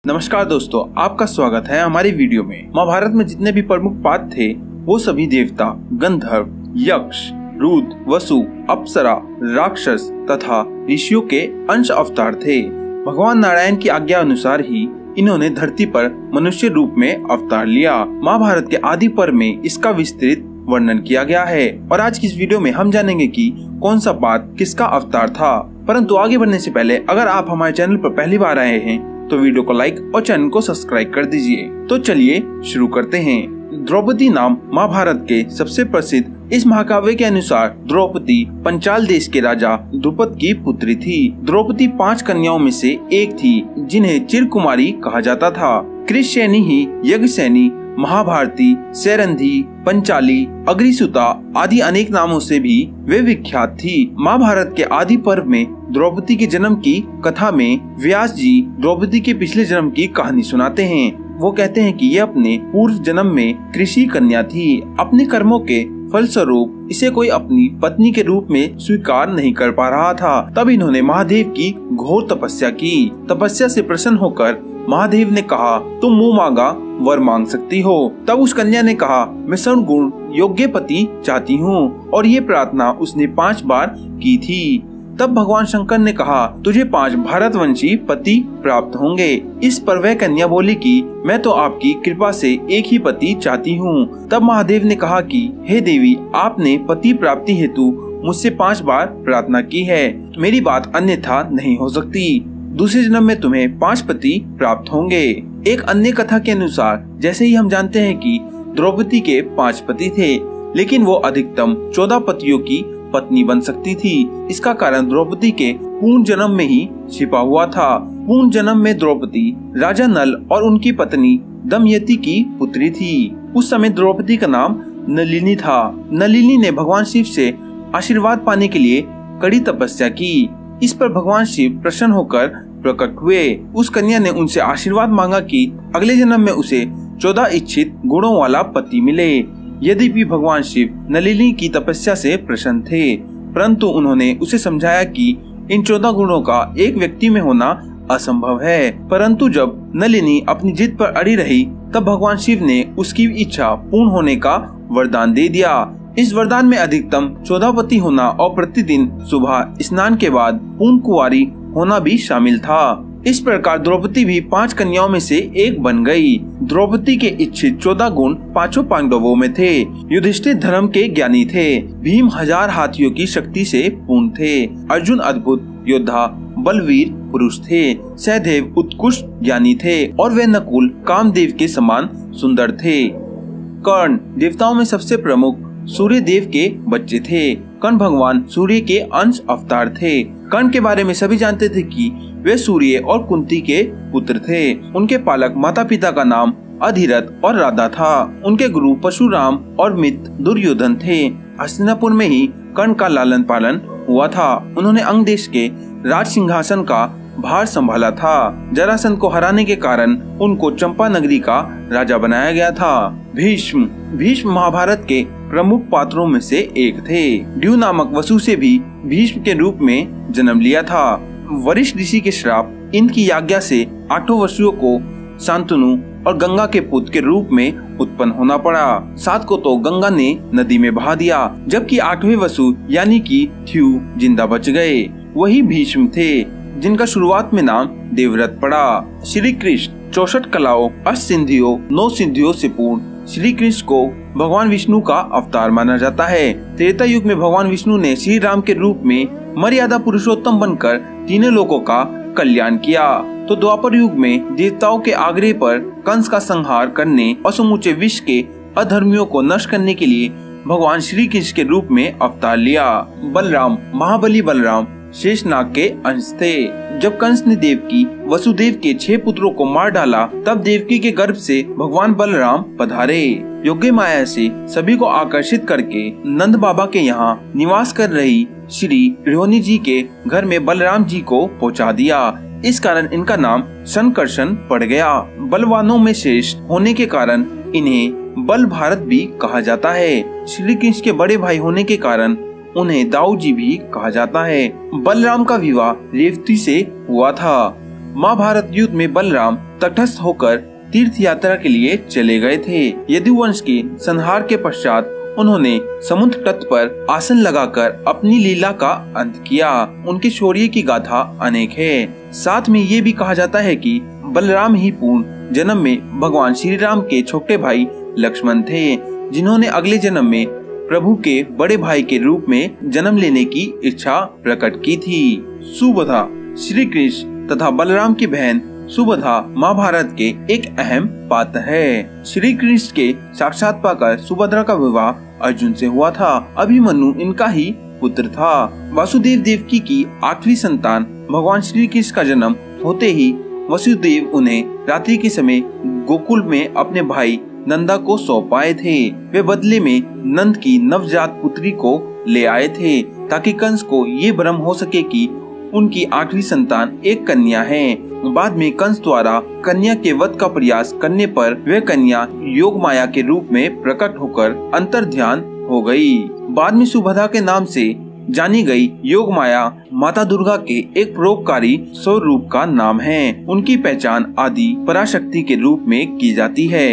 नमस्कार दोस्तों, आपका स्वागत है हमारी वीडियो में। महाभारत में जितने भी प्रमुख पात्र थे वो सभी देवता, गंधर्व, यक्ष, रुद्र, वसु, अप्सरा, राक्षस तथा ऋषियों के अंश अवतार थे। भगवान नारायण की आज्ञा अनुसार ही इन्होंने धरती पर मनुष्य रूप में अवतार लिया। महाभारत के आदि पर्व में इसका विस्तृत वर्णन किया गया है और आज की इस वीडियो में हम जानेंगे कि कौन सा पात्र किसका अवतार था। परंतु आगे बढ़ने से पहले अगर आप हमारे चैनल पर पहली बार आए हैं तो वीडियो को लाइक और चैनल को सब्सक्राइब कर दीजिए। तो चलिए शुरू करते हैं। द्रौपदी नाम महाभारत के सबसे प्रसिद्ध इस महाकाव्य के अनुसार द्रौपदी पंचाल देश के राजा द्रुपद की पुत्री थी। द्रौपदी 5 कन्याओं में से एक थी जिन्हें चिरकुमारी कहा जाता था। कृष्णसेनी ही यज्ञसेनी, महाभारती, सैरंधी, पंचाली, अग्निसुता आदि अनेक नामों से भी वे विख्यात थी। महाभारत के आदि पर्व में द्रौपदी के जन्म की कथा में व्यास जी द्रौपदी के पिछले जन्म की कहानी सुनाते हैं। वो कहते हैं कि ये अपने पूर्व जन्म में कृषि कन्या थी। अपने कर्मों के फलस्वरूप इसे कोई अपनी पत्नी के रूप में स्वीकार नहीं कर पा रहा था। तब इन्होंने महादेव की घोर तपस्या की। तपस्या से प्रसन्न होकर महादेव ने कहा, तुम मुँह मांगा वर मांग सकती हो। तब उस कन्या ने कहा, मैं सर्ण गुण योग्य पति चाहती हूँ, और ये प्रार्थना उसने 5 बार की थी। तब भगवान शंकर ने कहा, तुझे 5 भारतवंशी पति प्राप्त होंगे। इस पर वह कन्या बोली कि मैं तो आपकी कृपा से एक ही पति चाहती हूँ। तब महादेव ने कहा कि हे देवी, आपने पति प्राप्ति हेतु मुझसे 5 बार प्रार्थना की है, मेरी बात अन्यथा नहीं हो सकती। दूसरे जन्म में तुम्हें 5 पति प्राप्त होंगे। एक अन्य कथा के अनुसार जैसे ही हम जानते हैं कि द्रौपदी के 5 पति थे, लेकिन वो अधिकतम 14 पतियों की पत्नी बन सकती थी। इसका कारण द्रौपदी के पूर्ण जन्म में ही छिपा हुआ था। पूर्ण जन्म में द्रौपदी राजा नल और उनकी पत्नी दमयंती की पुत्री थी। उस समय द्रौपदी का नाम नलिनी था। नलिनी ने भगवान शिव से आशीर्वाद पाने के लिए कड़ी तपस्या की। इस पर भगवान शिव प्रसन्न होकर प्रकट हुए। उस कन्या ने उनसे आशीर्वाद मांगा कि अगले जन्म में उसे 14 इच्छित गुणों वाला पति मिले। यद्यपि भगवान शिव नलिनी की तपस्या से प्रसन्न थे, परंतु उन्होंने उसे समझाया कि इन 14 गुणों का एक व्यक्ति में होना असंभव है। परंतु जब नलिनी अपनी जिद पर अड़ी रही, तब भगवान शिव ने उसकी इच्छा पूर्ण होने का वरदान दे दिया। इस वरदान में अधिकतम 14 पति होना और प्रतिदिन सुबह स्नान के बाद पूर्ण कुंवारी होना भी शामिल था। इस प्रकार द्रौपदी भी 5 कन्याओं में से एक बन गई। द्रौपदी के इच्छित 14 गुण 5 पांडवों में थे। युधिष्ठिर धर्म के ज्ञानी थे। भीम 1000 हाथियों की शक्ति से पूर्ण थे। अर्जुन अद्भुत योद्धा बलवीर पुरुष थे। सहदेव उत्कृष्ट ज्ञानी थे और वे नकुल कामदेव के समान सुंदर थे। कर्ण देवताओं में सबसे प्रमुख सूर्य देव के बच्चे थे। कर्ण भगवान सूर्य के अंश अवतार थे। कर्ण के बारे में सभी जानते थे कि वे सूर्य और कुंती के पुत्र थे। उनके पालक माता पिता का नाम अधिरथ और राधा था। उनके गुरु परशुराम और मित्र दुर्योधन थे। हस्तिनापुर में ही कर्ण का लालन पालन हुआ था। उन्होंने अंग देश के राज सिंहासन का भार संभाला था। जरासंध को हराने के कारण उनको चंपा नगरी का राजा बनाया गया था। भीष्म महाभारत के प्रमुख पात्रों में से एक थे। ड्यू नामक वसु से भी भीष्म के रूप में जन्म लिया था। वरिष्ठ ऋषि के श्राप इनकी आज्ञा से 8 वर्षियों को शांतनु और गंगा के पुत्र के रूप में उत्पन्न होना पड़ा। 7 को तो गंगा ने नदी में बहा दिया, जबकि 8वें वसु यानी कि थ्यू जिंदा बच गए। वही भीष्म थे जिनका शुरुआत में नाम देवव्रत पड़ा। श्री कृष्ण 64 कलाओं, 8 सिद्धियों, 9 सिद्धियों से पूर्ण श्री कृष्ण को भगवान विष्णु का अवतार माना जाता है। त्रेता युग में भगवान विष्णु ने श्री राम के रूप में मर्यादा पुरुषोत्तम बनकर तीनों लोगों का कल्याण किया। तो द्वापर युग में देवताओं के आग्रह पर कंस का संहार करने और समूचे विश्व के अधर्मियों को नष्ट करने के लिए भगवान श्री कृष्ण के रूप में अवतार लिया। बलराम महाबली बलराम शेषनाग के अंश थे। जब कंस ने देवकी वसुदेव के 6 पुत्रों को मार डाला, तब देवकी के गर्भ से भगवान बलराम पधारे। योग्य माया से सभी को आकर्षित करके नंद बाबा के यहाँ निवास कर रही श्री गृहिणी जी के घर में बलराम जी को पहुँचा दिया। इस कारण इनका नाम संकर्षण पड़ गया। बलवानों में श्रेष्ठ होने के कारण इन्हें बल भारत भी कहा जाता है। श्री कृष्ण के बड़े भाई होने के कारण उन्हें दाऊ जी भी कहा जाता है। बलराम का विवाह रेवती से हुआ था। महाभारत युद्ध में बलराम तटस्थ होकर तीर्थ यात्रा के लिए चले गए थे। यदुवंश के संहार के पश्चात उन्होंने समुद्र तट पर आसन लगाकर अपनी लीला का अंत किया। उनके शौर्य की गाथा अनेक है। साथ में ये भी कहा जाता है कि बलराम ही पूर्ण जन्म में भगवान श्री राम के छोटे भाई लक्ष्मण थे, जिन्होंने अगले जन्म में प्रभु के बड़े भाई के रूप में जन्म लेने की इच्छा प्रकट की थी। सुभद्रा श्री कृष्ण तथा बलराम की बहन सुभद्रा महाभारत के एक अहम पात्र है। श्री कृष्ण के साक्षात पाकर सुभद्रा का विवाह अर्जुन से हुआ था। अभिमन्यु इनका ही पुत्र था। वासुदेव देवकी की 8वीं संतान भगवान श्री कृष्ण का जन्म होते ही वसुदेव उन्हें रात्रि के समय गोकुल में अपने भाई नंदा को सौंप आए थे। वे बदले में नंद की नवजात पुत्री को ले आए थे, ताकि कंस को ये भ्रम हो सके कि उनकी 8वीं संतान एक कन्या है। बाद में कंस द्वारा कन्या के वध का प्रयास करने पर वे कन्या योग माया के रूप में प्रकट होकर अंतर्ध्यान हो गई। बाद में सुभद्रा के नाम से जानी गई योग माया माता दुर्गा के एक परोपकारी स्वरूप का नाम है। उनकी पहचान आदि पराशक्ति के रूप में की जाती है।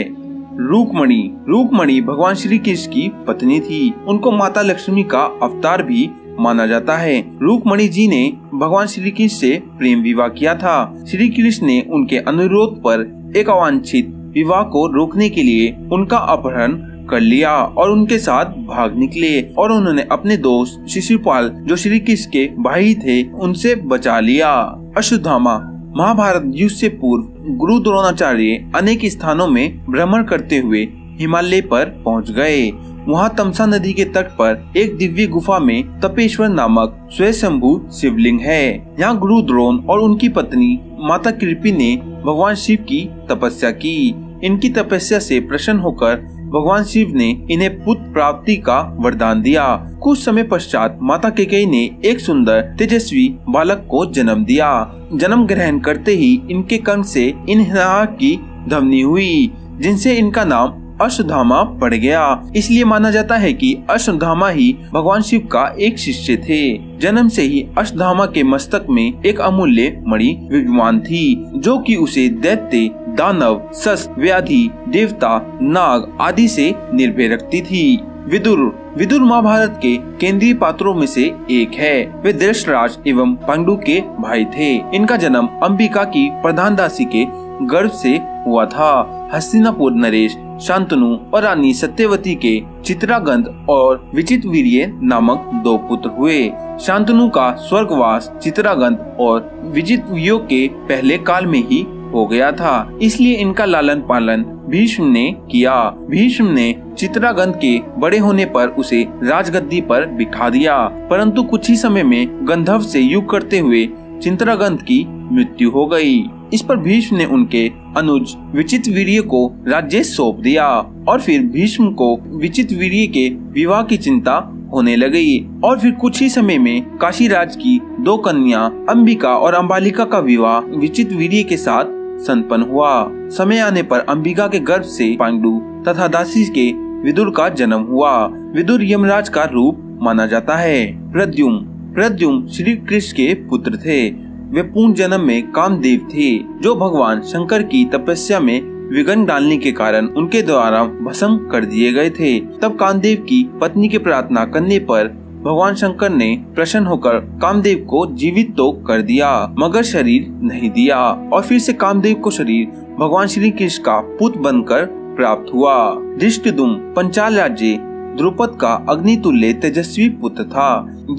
रुक्मणी भगवान श्री कृष्ण की पत्नी थी। उनको माता लक्ष्मी का अवतार भी माना जाता है। रुक्मणी जी ने भगवान श्री कृष्ण से प्रेम विवाह किया था। श्री कृष्ण ने उनके अनुरोध पर एक अवांछित विवाह को रोकने के लिए उनका अपहरण कर लिया और उनके साथ भाग निकले, और उन्होंने अपने दोस्त शिशुपाल जो श्री कृष्ण के भाई थे उनसे बचा लिया। अश्वत्थामा महाभारत युद्ध से पूर्व गुरु द्रोणाचार्य अनेक स्थानों में भ्रमण करते हुए हिमालय पर पहुंच गए। वहां तमसा नदी के तट पर एक दिव्य गुफा में तपेश्वर नामक स्वयंभू शिवलिंग है। यहाँ गुरु द्रोण और उनकी पत्नी माता कृपी ने भगवान शिव की तपस्या की। इनकी तपस्या से प्रसन्न होकर भगवान शिव ने इन्हें पुत्र प्राप्ति का वरदान दिया। कुछ समय पश्चात माता कैकेयी ने एक सुंदर तेजस्वी बालक को जन्म दिया। जन्म ग्रहण करते ही इनके कंठ से इन्हें की ध्वनि हुई, जिनसे इनका नाम अश्वत्थामा पड़ गया। इसलिए माना जाता है कि अश्वत्थामा ही भगवान शिव का एक शिष्य थे। जन्म से ही अश्वत्थामा के मस्तक में एक अमूल्य मणि विद्यमान थी, जो कि उसे दैत्य, दानव, शस्त्र, व्याधि, देवता, नाग आदि से निर्भय रखती थी। विदुर महाभारत के केंद्रीय पात्रों में से एक है। वे धृतराष्ट्र एवं पांडु के भाई थे। इनका जन्म अंबिका की प्रधान दासी के गर्भ से हुआ था। हस्तिनापुर नरेश, शांतनु और रानी सत्यवती के चित्रागंध और विचित्रवीर्य नामक 2 पुत्र हुए। शांतनु का स्वर्गवास चित्रागंध और विचित्रवीर्य के पहले काल में ही हो गया था, इसलिए इनका लालन पालन भीष्म ने किया। भीष्म ने चित्रागंध के बड़े होने पर उसे राजगद्दी पर बिठा दिया, परंतु कुछ ही समय में गंधर्व से युद्ध करते हुए चित्रागंध की मृत्यु हो गई। इस पर भीष्म ने उनके अनुज विचित्रवीर्य को राज्य सौंप दिया, और फिर भीष्म को विचित्रवीर्य के विवाह की चिंता होने लगी। और फिर कुछ ही समय में काशी राज की 2 कन्या अंबिका और अंबालिका का विवाह विचित्रवीर्य के साथ संपन्न हुआ। समय आने पर अंबिका के गर्भ से पांडु तथा दासी के विदुर का जन्म हुआ। विदुर यमराज का रूप माना जाता है। प्रद्युम्न श्री कृष्ण के पुत्र थे। वे पूर्ण जन्म में कामदेव थे, जो भगवान शंकर की तपस्या में विघ्न डालने के कारण उनके द्वारा भस्म कर दिए गए थे। तब कामदेव की पत्नी की प्रार्थना करने पर भगवान शंकर ने प्रसन्न होकर कामदेव को जीवित तो कर दिया, मगर शरीर नहीं दिया, और फिर से कामदेव को शरीर भगवान श्री कृष्ण का पुत्र बनकर प्राप्त हुआ। धृष्टद्युम्न पंचाल राज्य द्रुपद का अग्नितुल्य तेजस्वी पुत्र था।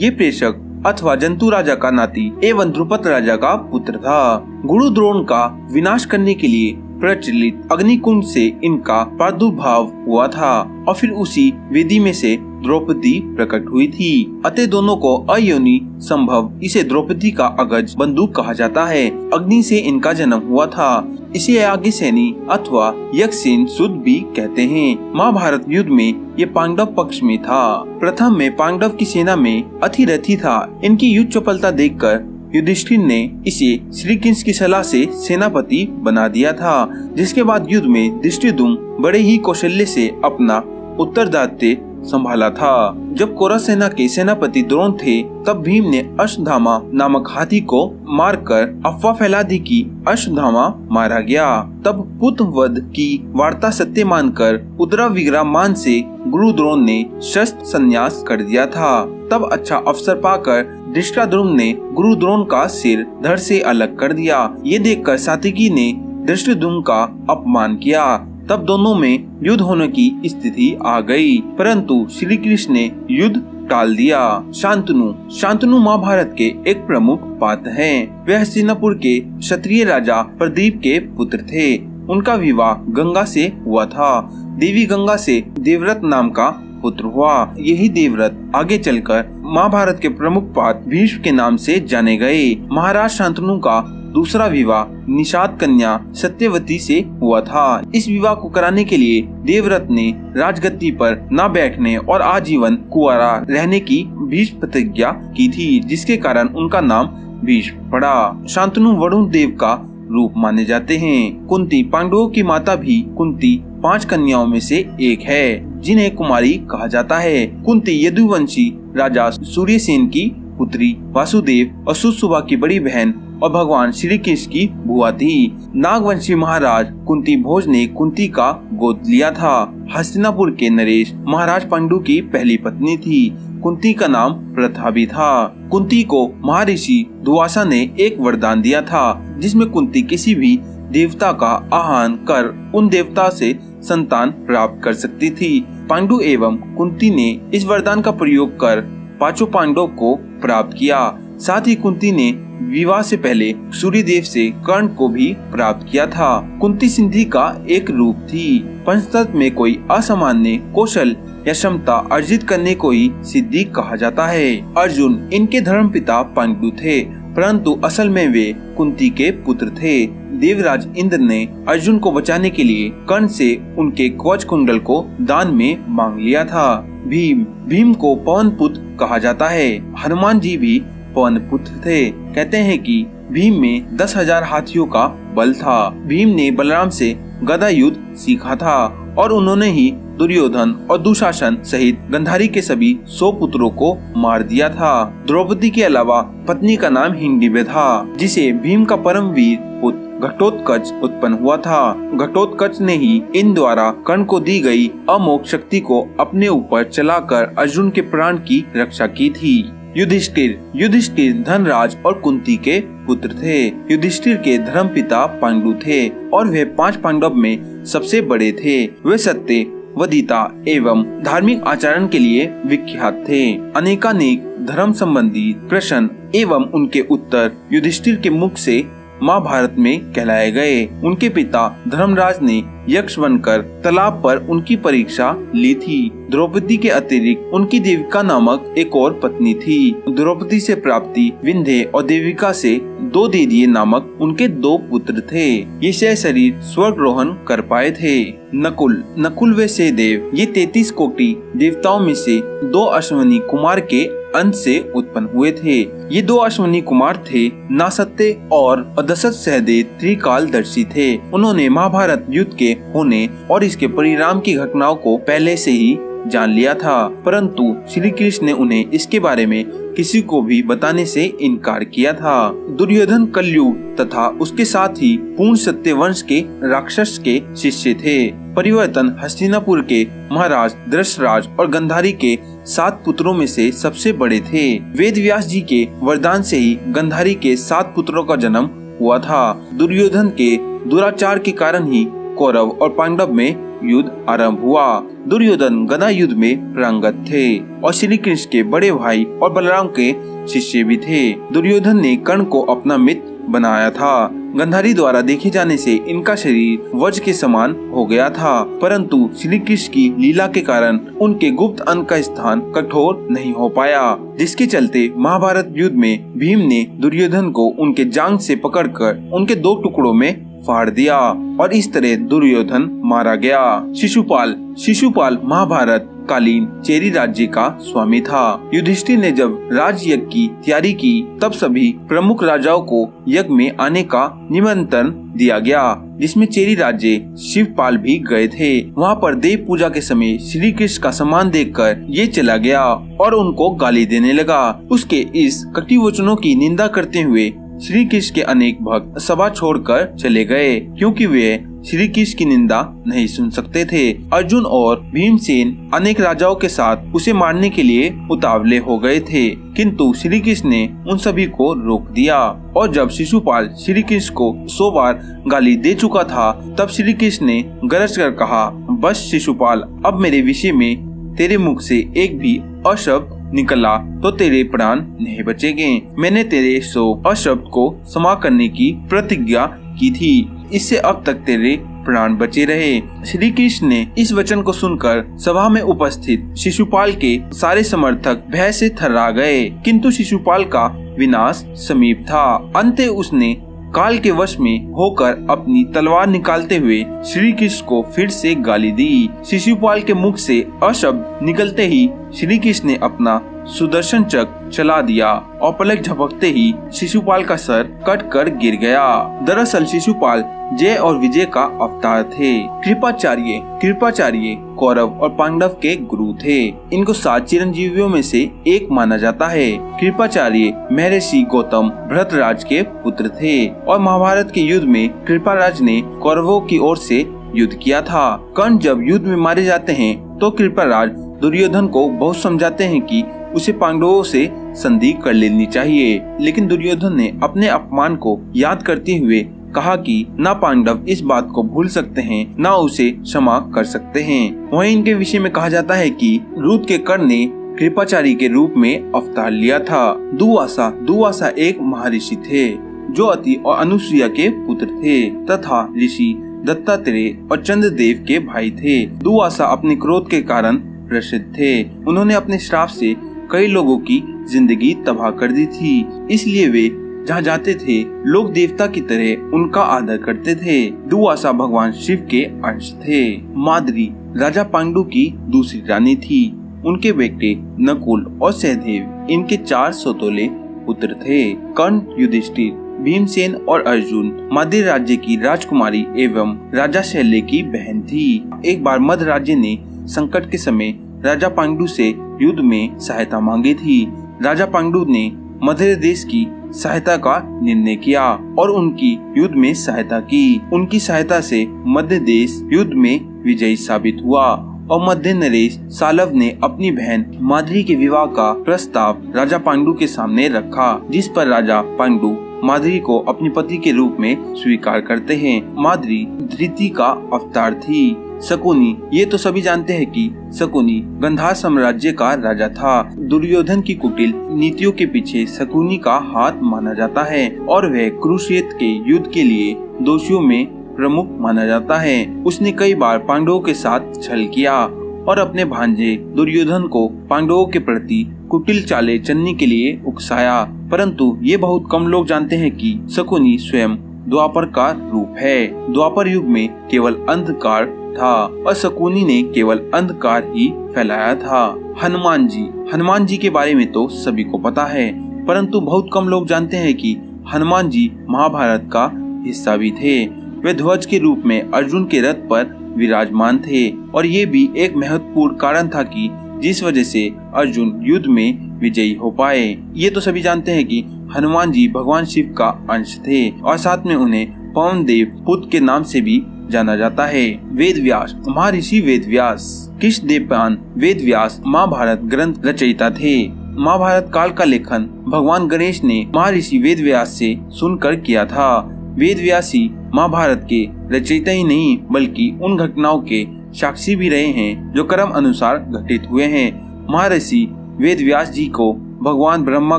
ये प्रेषक अथवा जंतु राजा का नाती एवं द्रुपद राजा का पुत्र था। गुरु द्रोण का विनाश करने के लिए प्रचलित अग्निकुंड से इनका प्रादुर्भाव हुआ था, और फिर उसी वेदी में से द्रौपदी प्रकट हुई थी। अतः दोनों को अयोनि संभव इसे द्रौपदी का अगज बंदूक कहा जाता है। अग्नि से इनका जन्म हुआ था। इसे याज्ञसेनी अथवा यक्षसेन सुद भी कहते हैं। महाभारत युद्ध में ये पांडव पक्ष में था। प्रथम में पांडव की सेना में अथिरथी था। इनकी युद्ध चपलता देखकर युधिष्ठिर ने इसे श्री कृष्ण की सलाह से सेनापति बना दिया था, जिसके बाद युद्ध में धृष्टद्युम्न बड़े ही कौशल्य से अपना उत्तरदायित्व संभाला था। जब कौरव सेना के सेनापति द्रोण थे, तब भीम ने अश्वत्थामा नामक हाथी को मारकर अफवाह फैला दी कि अश्वत्थामा मारा गया। तब पुत्रवध की वार्ता सत्य मानकर उदरा विग्रह मान से गुरु द्रोण ने शस्त्र संन्यास कर दिया था। तब अच्छा अवसर पाकर धृष्टाद्युम्न ने गुरु द्रोण का सिर धड़ से अलग कर दिया। ये देखकर सात्विकी ने धृष्टाद्युम्न का अपमान किया। तब दोनों में युद्ध होने की स्थिति आ गई, परंतु श्री कृष्ण ने युद्ध टाल दिया। शांतनु महाभारत के एक प्रमुख पात्र हैं। वे हस्तिनापुर के क्षत्रिय राजा प्रदीप के पुत्र थे। उनका विवाह गंगा से हुआ था। देवी गंगा से देवव्रत नाम का पुत्र हुआ। यही देवव्रत आगे चलकर महाभारत के प्रमुख पात्र भीष्म के नाम से जाने गए। महाराज शांतनु का दूसरा विवाह निषाद कन्या सत्यवती से हुआ था। इस विवाह को कराने के लिए देवव्रत ने राजगद्दी पर न बैठने और आजीवन कुंवारा रहने की भीष्म प्रतिज्ञा की थी, जिसके कारण उनका नाम भीष्म पड़ा। शांतनु वरुण देव का रूप माने जाते हैं। कुंती पांडवों की माता भी कुंती 5 कन्याओं में से एक है, जिन्हें कुमारी कहा जाता है। कुंती यदुवंशी राजा सूर्यसेन की पुत्री, वासुदेव और सुशुभा की बड़ी बहन और भगवान श्री कृष्ण की बुआ थी। नागवंशी महाराज कुंती भोज ने कुंती का गोद लिया था। हस्तिनापुर के नरेश महाराज पांडु की पहली पत्नी थी। कुंती का नाम प्रथा भी था। कुंती को महर्षि दुर्वासा ने एक वरदान दिया था, जिसमें कुंती किसी भी देवता का आह्वान कर उन देवता से संतान प्राप्त कर सकती थी। पांडु एवं कुंती ने इस वरदान का प्रयोग कर 5 पांडवों को प्राप्त किया। साथ ही कुंती ने विवाह से पहले सूर्यदेव से कर्ण को भी प्राप्त किया था। कुंती सिंधी का एक रूप थी। पंचतत्व में कोई असामान्य कौशल या क्षमता अर्जित करने को ही सिद्धि कहा जाता है। अर्जुन इनके धर्मपिता पांडु थे, परंतु असल में वे कुंती के पुत्र थे। देवराज इंद्र ने अर्जुन को बचाने के लिए कर्ण से उनके कवच कुंडल को दान में मांग लिया था। भीम को पवन पुत्र कहा जाता है। हनुमान जी भी पवन पुत्र थे। कहते हैं कि भीम में 10,000 हाथियों का बल था। भीम ने बलराम से गदा युद्ध सीखा था और उन्होंने ही दुर्योधन और दुशासन सहित गांधारी के सभी 100 पुत्रों को मार दिया था। द्रौपदी के अलावा पत्नी का नाम हिंडिबे था, जिसे भीम का परम वीर पुत्र घटोत्कच उत्पन्न हुआ था। घटोत्कच ने ही इन द्वारा कर्ण को दी गई अमोघ शक्ति को अपने ऊपर चलाकर अर्जुन के प्राण की रक्षा की थी। युधिष्ठिर धनराज और कुंती के पुत्र थे। युधिष्ठिर के धर्मपिता पांडु थे और वे 5 पांडव में सबसे बड़े थे। वे सत्य, वदिता एवं धार्मिक आचरण के लिए विख्यात थे। अनेकानेक धर्म संबंधी प्रश्न एवं उनके उत्तर युधिष्ठिर के मुख से महाभारत में कहलाए गए। उनके पिता धर्मराज ने यक्ष बनकर तालाब पर उनकी परीक्षा ली थी। द्रौपदी के अतिरिक्त उनकी देविका नामक एक और पत्नी थी। द्रौपदी से प्राप्ति विंध्य और देविका से 2 देदिये नामक उनके 2 पुत्र थे। ये शरीर स्वर्गरोहण कर पाए थे। नकुल व सहदेव ये 33 कोटि देवताओं में से 2 अश्विनी कुमार के अंश से उत्पन्न हुए थे। ये 2 अश्विनी कुमार थे नासत्य और दशरथ सहदेव त्रिकालदर्शी थे। उन्होंने महाभारत युद्ध के होने और इसके परिणाम की घटनाओं को पहले से ही जान लिया था, परंतु श्री कृष्ण ने उन्हें इसके बारे में किसी को भी बताने से इनकार किया था। दुर्योधन कलयुग तथा उसके साथ ही पूर्ण सत्य वंश के राक्षस के शिष्य थे। परिवर्तन हस्तिनापुर के महाराज दशरथ और गांधारी के 7 पुत्रों में से सबसे बड़े थे। वेद व्यास जी के वरदान से ही गांधारी के 7 पुत्रों का जन्म हुआ था। दुर्योधन के दुराचार के कारण ही कौरव और पांडव में युद्ध आरंभ हुआ। दुर्योधन गदा युद्ध में पारंगत थे और श्री कृष्ण के बड़े भाई और बलराम के शिष्य भी थे। दुर्योधन ने कर्ण को अपना मित्र बनाया था। गांधारी द्वारा देखे जाने से इनका शरीर वज्र के समान हो गया था, परंतु श्री कृष्ण की लीला के कारण उनके गुप्त अंग का स्थान कठोर नहीं हो पाया, जिसके चलते महाभारत युद्ध में भीम ने दुर्योधन को उनके जांघ से पकड़कर उनके 2 टुकड़ों में फाड़ दिया और इस तरह दुर्योधन मारा गया। शिशुपाल महाभारत कालीन चेरी राज्य का स्वामी था। युधिष्ठिर ने जब राजयज्ञ की तैयारी की, तब सभी प्रमुख राजाओं को यज्ञ में आने का निमंत्रण दिया गया। जिसमें चेरी राज्य शिवपाल भी गए थे। वहाँ पर देव पूजा के समय श्री कृष्ण का सम्मान देखकर ये चला गया और उनको गाली देने लगा। उसके इस कटु वचनों की निंदा करते हुए श्री कृष्ण के अनेक भक्त सभा छोड़कर चले गए, क्योंकि वे श्री कृष्ण की निंदा नहीं सुन सकते थे। अर्जुन और भीमसेन अनेक राजाओं के साथ उसे मारने के लिए उतावले हो गए थे, किंतु श्री कृष्ण ने उन सभी को रोक दिया। और जब शिशुपाल श्री कृष्ण को 100 बार गाली दे चुका था, तब श्री कृष्ण ने गरज कर कहा, बस शिशुपाल, अब मेरे विषय में तेरे मुख से एक भी अशब्द निकला तो तेरे प्राण नहीं बचेंगे। मैंने तेरे 100 अशब्द को क्षमा करने की प्रतिज्ञा की थी, इससे अब तक तेरे प्राण बचे रहे। श्री कृष्ण ने इस वचन को सुनकर सभा में उपस्थित शिशुपाल के सारे समर्थक भय से थर्रा गए, किंतु शिशुपाल का विनाश समीप था। अंत उसने काल के वश में होकर अपनी तलवार निकालते हुए श्री कृष्ण को फिर से गाली दी। शिशुपाल के मुख से अशब्द निकलते ही श्री कृष्ण ने अपना सुदर्शन चक्र चला दिया और पलक झपकते ही शिशुपाल का सर कट कर गिर गया। दरअसल शिशुपाल जय और विजय का अवतार थे। कृपाचार्य कौरव और पांडव के गुरु थे। इनको 7 चिरंजीवियों में से एक माना जाता है। कृपाचार्य महर्षि गौतम भरतराज के पुत्र थे और महाभारत के युद्ध में कृपाराज ने कौरवों की ओर से युद्ध किया था। कर्ण जब युद्ध में मारे जाते हैं तो कृपाराज दुर्योधन को बहुत समझाते हैं कि उसे पांडवों से संधि कर लेनी चाहिए, लेकिन दुर्योधन ने अपने अपमान को याद करते हुए कहा कि ना पांडव इस बात को भूल सकते हैं, ना उसे क्षमा कर सकते हैं। वहीं इनके विषय में कहा जाता है कि रूत के कर्ण ने कृपाचार्य के रूप में अवतार लिया था। दुवासा एक महर्षि थे जो अति और अनुसुईया के पुत्र थे तथा ऋषि दत्तात्रेय और चंद्रदेव के भाई थे। दुवासा अपने क्रोध के कारण प्रसिद्ध थे। उन्होंने अपने श्राप से कई लोगों की जिंदगी तबाह कर दी थी, इसलिए वे जहाँ जाते थे लोग देवता की तरह उनका आदर करते थे। दुवासा भगवान शिव के अंश थे। माद्री राजा पांडु की दूसरी रानी थी। उनके बेटे नकुल और सहदेव इनके 4 सौतेले पुत्र थे। कर्ण, युधिष्ठिर, भीमसेन और अर्जुन मध्य राज्य की राजकुमारी एवं राजा शैल्य की बहन थी। एक बार मध्य राज्य ने संकट के समय राजा पांडु से युद्ध में सहायता मांगी थी। राजा पांडु ने मध्य देश की सहायता का निर्णय किया और उनकी युद्ध में सहायता की। उनकी सहायता से मध्य देश युद्ध में विजयी साबित हुआ और मध्य नरेश सालव ने अपनी बहन माद्री के विवाह का प्रस्ताव राजा पांडु के सामने रखा, जिस पर राजा पांडु माद्री को अपनी पति के रूप में स्वीकार करते हैं। माद्री धृति का अवतार थी। शकुनी, ये तो सभी जानते हैं कि शकुनी गंधार साम्राज्य का राजा था। दुर्योधन की कुटिल नीतियों के पीछे शकुनी का हाथ माना जाता है और वह कुरुक्षेत्र के युद्ध के लिए दोषियों में प्रमुख माना जाता है। उसने कई बार पांडवों के साथ छल किया और अपने भांजे दुर्योधन को पांडवों के प्रति कुटिल चालें चलने के लिए उकसाया, परंतु ये बहुत कम लोग जानते हैं कि शकुनी स्वयं द्वापर का रूप है। द्वापर युग में केवल अंधकार था और शकुनी ने केवल अंधकार ही फैलाया था। हनुमान जी के बारे में तो सभी को पता है, परंतु बहुत कम लोग जानते हैं कि हनुमान जी महाभारत का हिस्सा भी थे। वे ध्वज के रूप में अर्जुन के रथ पर विराजमान थे और ये भी एक महत्वपूर्ण कारण था कि जिस वजह से अर्जुन युद्ध में विजयी हो पाए। ये तो सभी जानते हैं कि हनुमान जी भगवान शिव का अंश थे और साथ में उन्हें पवन देव पुत्र के नाम से भी जाना जाता है। वेदव्यास, महर्षि वेदव्यास कृष्णदेवपान वेदव्यास महाभारत ग्रंथ रचयिता थे। महाभारत काल का लेखन भगवान गणेश ने महर्षि वेदव्यास से सुनकर किया था। वेदव्यास ही महाभारत के रचयिता ही नहीं बल्कि उन घटनाओं के साक्षी भी रहे हैं जो क्रम अनुसार घटित हुए हैं। महर्षि वेदव्यास जी को भगवान ब्रह्मा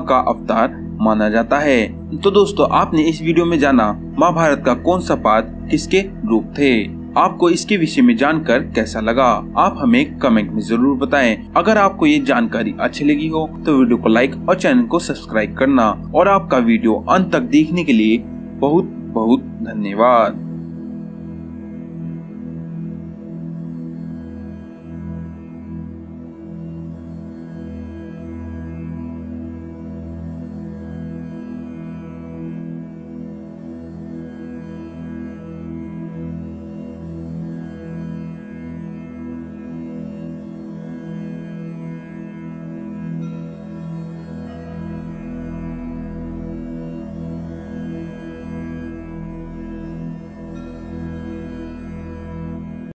का अवतार माना जाता है। तो दोस्तों, आपने इस वीडियो में जाना महाभारत का कौन सा पात्र किसके रूप थे। आपको इसके विषय में जानकर कैसा लगा, आप हमें कमेंट में जरूर बताएं। अगर आपको ये जानकारी अच्छी लगी हो तो वीडियो को लाइक और चैनल को सब्सक्राइब करना। और आपका वीडियो अंत तक देखने के लिए बहुत बहुत धन्यवाद।